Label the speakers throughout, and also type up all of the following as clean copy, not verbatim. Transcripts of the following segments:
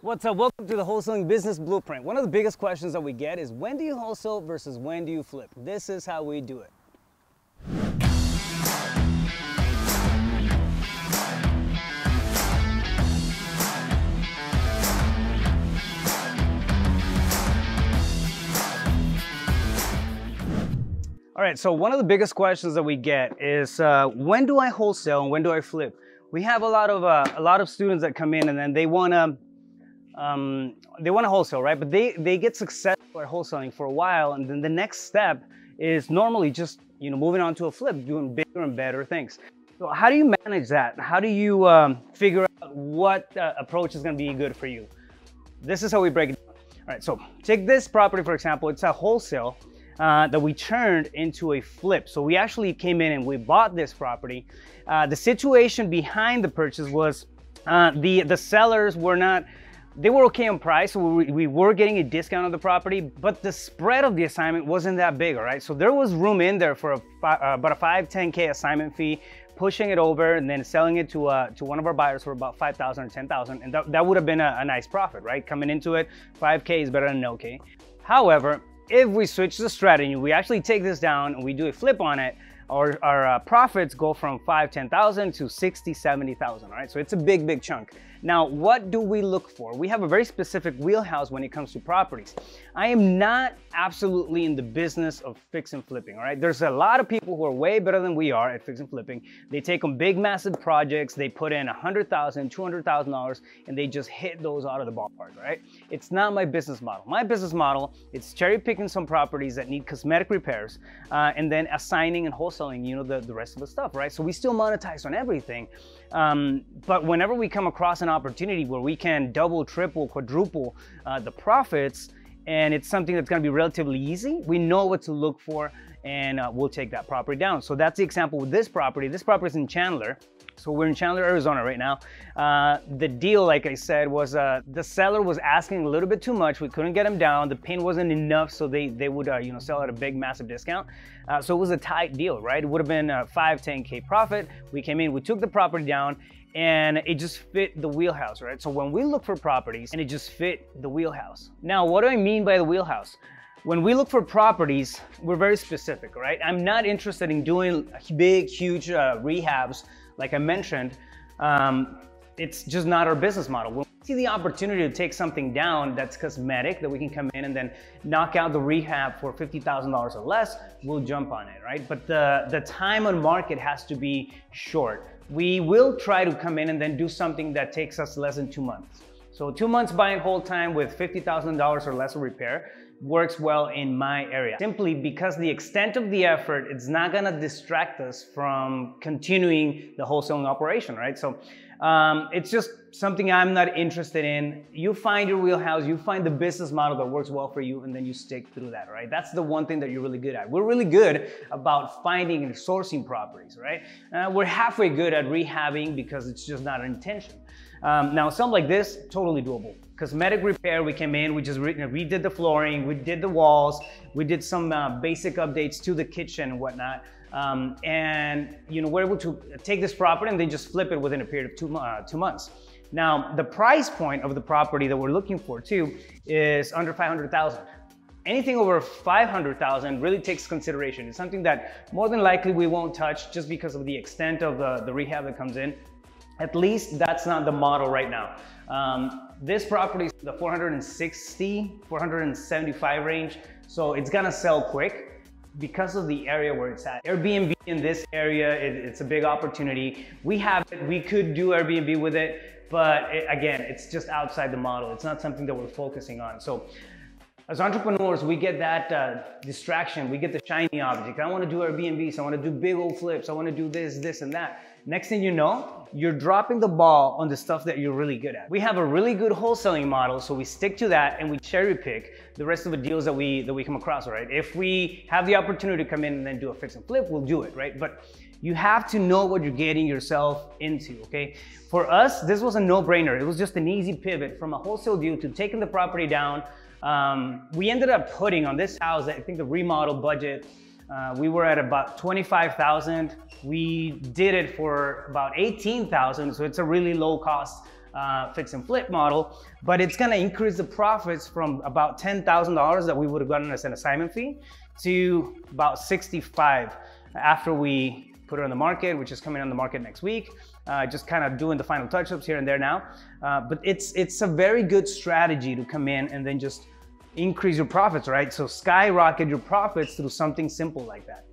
Speaker 1: What's up? Welcome to the Wholesaling Business Blueprint. One of the biggest questions that we get is when do you wholesale versus when do you flip? This is how we do it. All right, so one of the biggest questions that we get is when do I wholesale and when do I flip? We have a lot of students that come in and then they want to wholesale, right? But they get successful at wholesaling for a while, and then the next step is normally just moving on to a flip, doing bigger and better things. So how do you manage that? How do you figure out what approach is going to be good for you? This is how we break it down. All right, so take this property for example. It's a wholesale that we turned into a flip. So we actually came in and we bought this property. The situation behind the purchase was the sellers were not. They were okay on price, so we were getting a discount on the property, but the spread of the assignment wasn't that big, all right? So there was room in there for about a 10K assignment fee, pushing it over and then selling it to one of our buyers for about 5,000 or 10,000, and that would have been a nice profit, right? Coming into it, 5K is better than no K. However, if we switch the strategy, we actually take this down and we do a flip on it, our profits go from 10,000 to 70,000, all right? So it's a big chunk. Now, what do we look for? We have a very specific wheelhouse when it comes to properties. I am not absolutely in the business of fix and flipping, all right? There's a lot of people who are way better than we are at fix and flipping. They take on big, massive projects, they put in $100,000, $200,000, and they just hit those out of the ballpark, right? It's not my business model. My business model, it's cherry picking some properties that need cosmetic repairs, and then assigning and wholesaling, the rest of the stuff, right? So we still monetize on everything. But whenever we come across an opportunity where we can double, triple, quadruple the profits, and it's something that's going to be relatively easy, we know what to look for, and we'll take that property down. So that's the example with this property. This property is in Chandler. So we're in Chandler, Arizona right now. The deal, like I said, was the seller was asking a little bit too much. We couldn't get him down. The pin wasn't enough, so they would sell at a big, massive discount. So it was a tight deal, right? It would have been a 10K profit. We came in, we took the property down, and it just fit the wheelhouse, right? So when we look for properties, and it just fit the wheelhouse. Now, what do I mean by the wheelhouse? When we look for properties, we're very specific, right? I'm not interested in doing big, huge rehabs, like I mentioned. It's just not our business model. When we see the opportunity to take something down that's cosmetic, that we can come in and then knock out the rehab for $50,000 or less, we'll jump on it, right? But the time on market has to be short. We will try to come in and then do something that takes us less than 2 months. So 2 months buy and hold time with $50,000 or less of repair works well in my area. Simply because the extent of the effort, it's not gonna distract us from continuing the wholesaling operation, right? So it's just something I'm not interested in. You find your wheelhouse, you find the business model that works well for you, and then you stick through that, right? That's the one thing that you're really good at. We're really good about finding and sourcing properties, right? We're halfway good at rehabbing because it's just not our intention. Now, something like this, totally doable. Cosmetic repair, we came in, we just redid the flooring, we did the walls, we did some basic updates to the kitchen and whatnot. And we're able to take this property and then just flip it within a period of 2 months. Now, the price point of the property that we're looking for too is under 500,000. Anything over 500,000 really takes consideration. It's something that more than likely we won't touch just because of the extent of the rehab that comes in. At least that's not the model right now. This property is the 460, 475 range, so it's gonna sell quick because of the area where it's at. Airbnb in this area, it's a big opportunity. We have it, we could do Airbnb with it, but again, it's just outside the model. It's not something that we're focusing on. So as entrepreneurs, we get that distraction, we get the shiny object. I wanna do Airbnbs, I wanna do big old flips, I wanna do this and that. Next thing you know, you're dropping the ball on the stuff that you're really good at. We have a really good wholesaling model, so we stick to that and we cherry pick the rest of the deals that we come across, right? If we have the opportunity to come in and then do a fix and flip, we'll do it, right? But you have to know what you're getting yourself into, okay? For us, this was a no-brainer. It was just an easy pivot from a wholesale deal to taking the property down. We ended up putting on this house, I think the remodel budget, we were at about 25,000. We did it for about 18,000, so it's a really low cost fix and flip model, but it's gonna increase the profits from about $10,000 that we would have gotten as an assignment fee to about 65 after we put it on the market, which is coming on the market next week. Just kind of doing the final touch-ups here and there now. But it's a very good strategy to come in and then just increase your profits, right? So skyrocket your profits through something simple like that.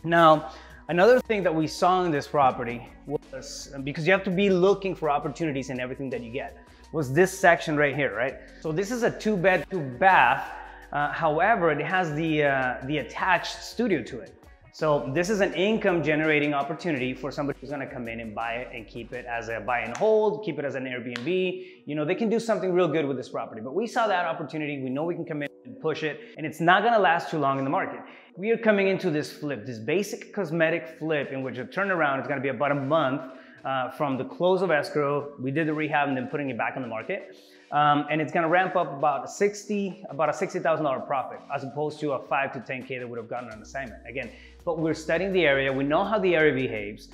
Speaker 1: Now, another thing that we saw in this property was, because you have to be looking for opportunities in everything that you get, was this section right here, right? So this is a 2-bed, 2-bath. However, it has the attached studio to it. So this is an income generating opportunity for somebody who's gonna come in and buy it and keep it as a buy and hold, keep it as an Airbnb. You know, they can do something real good with this property, but we saw that opportunity. We know we can come in and push it, and it's not gonna last too long in the market. We are coming into this flip, this basic cosmetic flip in which a turnaround is gonna be about a month from the close of escrow. We did the rehab and then putting it back on the market. And it's gonna ramp up about a $60,000 profit as opposed to a 5 to 10K that would have gotten an assignment. Again, but we're studying the area. We know how the area behaves.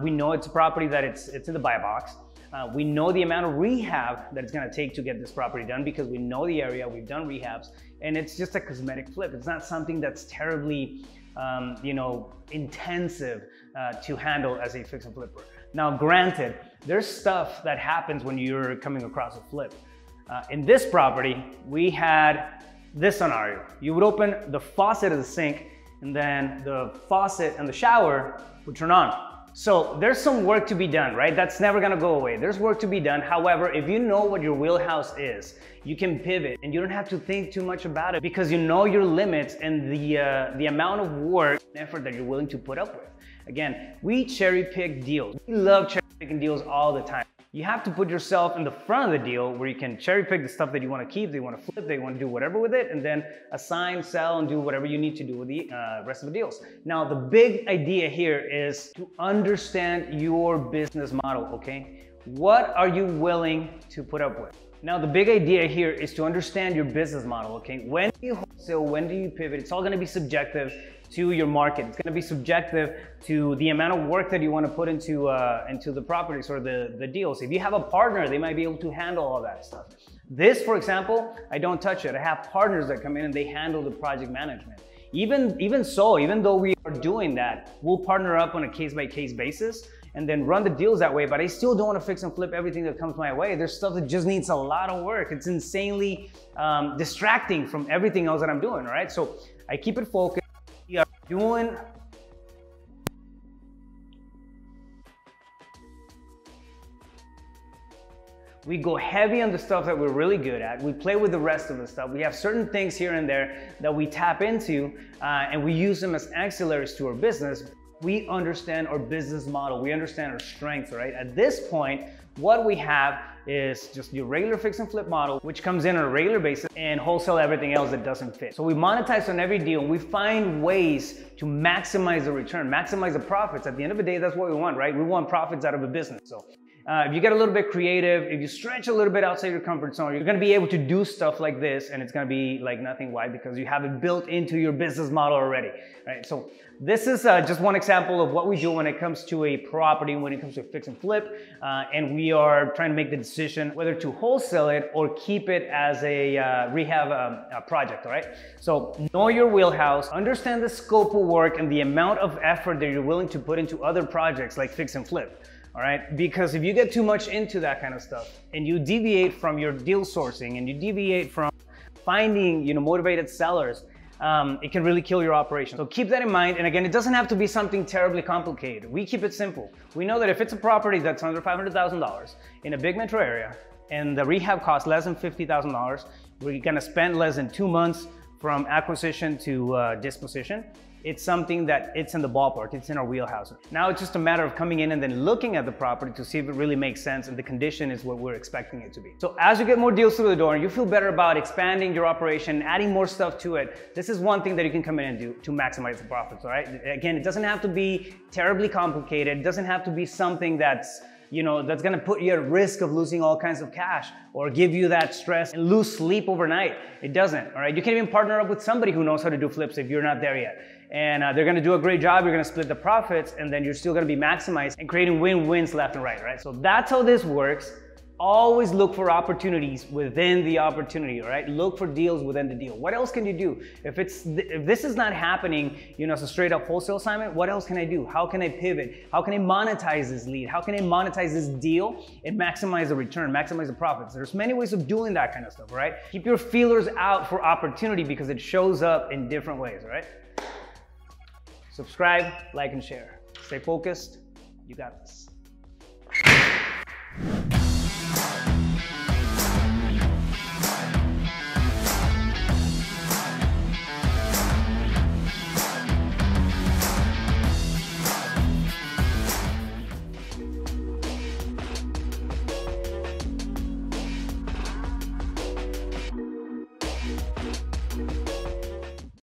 Speaker 1: We know it's a property that it's in the buy box. We know the amount of rehab that it's gonna take to get this property done because we know the area, we've done rehabs, and it's just a cosmetic flip. It's not something that's terribly, you know, intensive to handle as a fix and flipper. Now, granted, there's stuff that happens when you're coming across a flip. In this property, we had this scenario. You would open the faucet of the sink and then the faucet and the shower would turn on. So there's some work to be done, right? That's never gonna go away. There's work to be done. However, if you know what your wheelhouse is, you can pivot and you don't have to think too much about it because you know your limits and the amount of work and effort that you're willing to put up with. Again, we cherry pick deals. We love cherry picking deals all the time. You have to put yourself in the front of the deal where you can cherry pick the stuff that you want to keep, they want to flip, they want to do whatever with it, and then assign, sell, and do whatever you need to do with the rest of the deals. Now, the big idea here is to understand your business model, okay? What are you willing to put up with? Now, the big idea here is to understand your business model, okay? When do you wholesale? When do you pivot? It's all going to be subjective to your market. It's going to be subjective to the amount of work that you want to put into the properties or the deals. If you have a partner, they might be able to handle all that stuff. This, for example, I don't touch it. I have partners that come in and they handle the project management. Even though we are doing that, we'll partner up on a case-by-case basis and then run the deals that way, but I still don't want to fix and flip everything that comes my way. There's stuff that just needs a lot of work. It's insanely distracting from everything else that I'm doing, all right? So I keep it focused. We are doing we go heavy on the stuff that we're really good at. We play with the rest of the stuff. We have certain things here and there that we tap into and we use them as ancillaries to our business. We understand our business model. We understand our strengths, right? At this point, what we have is just your regular fix and flip model, which comes in on a regular basis and wholesale everything else that doesn't fit. So we monetize on every deal and we find ways to maximize the return, maximize the profits. At the end of the day, that's what we want, right? We want profits out of a business. So if you get a little bit creative, if you stretch a little bit outside your comfort zone, you're gonna be able to do stuff like this and it's gonna be like nothing. Why? Because you have it built into your business model already, right? So this is just one example of what we do when it comes to a property, when it comes to a fix and flip, and we are trying to make the decision whether to wholesale it or keep it as a rehab project, all right? So know your wheelhouse, understand the scope of work and the amount of effort that you're willing to put into other projects like fix and flip. All right, because if you get too much into that kind of stuff and you deviate from your deal sourcing and you deviate from finding, you know, motivated sellers, it can really kill your operation. So keep that in mind. And again, it doesn't have to be something terribly complicated. We keep it simple. We know that if it's a property that's under $500,000 in a big metro area and the rehab costs less than $50,000, we're gonna spend less than 2 months from acquisition to disposition. It's something that it's in the ballpark, it's in our wheelhouse. Now it's just a matter of coming in and then looking at the property to see if it really makes sense and the condition is what we're expecting it to be. So as you get more deals through the door and you feel better about expanding your operation, adding more stuff to it, this is one thing that you can come in and do to maximize the profits, all right? Again, it doesn't have to be terribly complicated. It doesn't have to be something that's, you know, that's gonna put you at risk of losing all kinds of cash or give you that stress and lose sleep overnight. It doesn't, all right? You can even partner up with somebody who knows how to do flips if you're not there yet. And they're gonna do a great job, you're gonna split the profits, and then you're still gonna be maximized and creating win-wins left and right, right? So that's how this works. Always look for opportunities within the opportunity, all right? Look for deals within the deal. What else can you do? If this is not happening, you know, it's a straight up wholesale assignment, what else can I do? How can I pivot? How can I monetize this lead? How can I monetize this deal and maximize the return, maximize the profits? There's many ways of doing that kind of stuff, right? Keep your feelers out for opportunity because it shows up in different ways, all right? Subscribe, like, and share. Stay focused. You got this.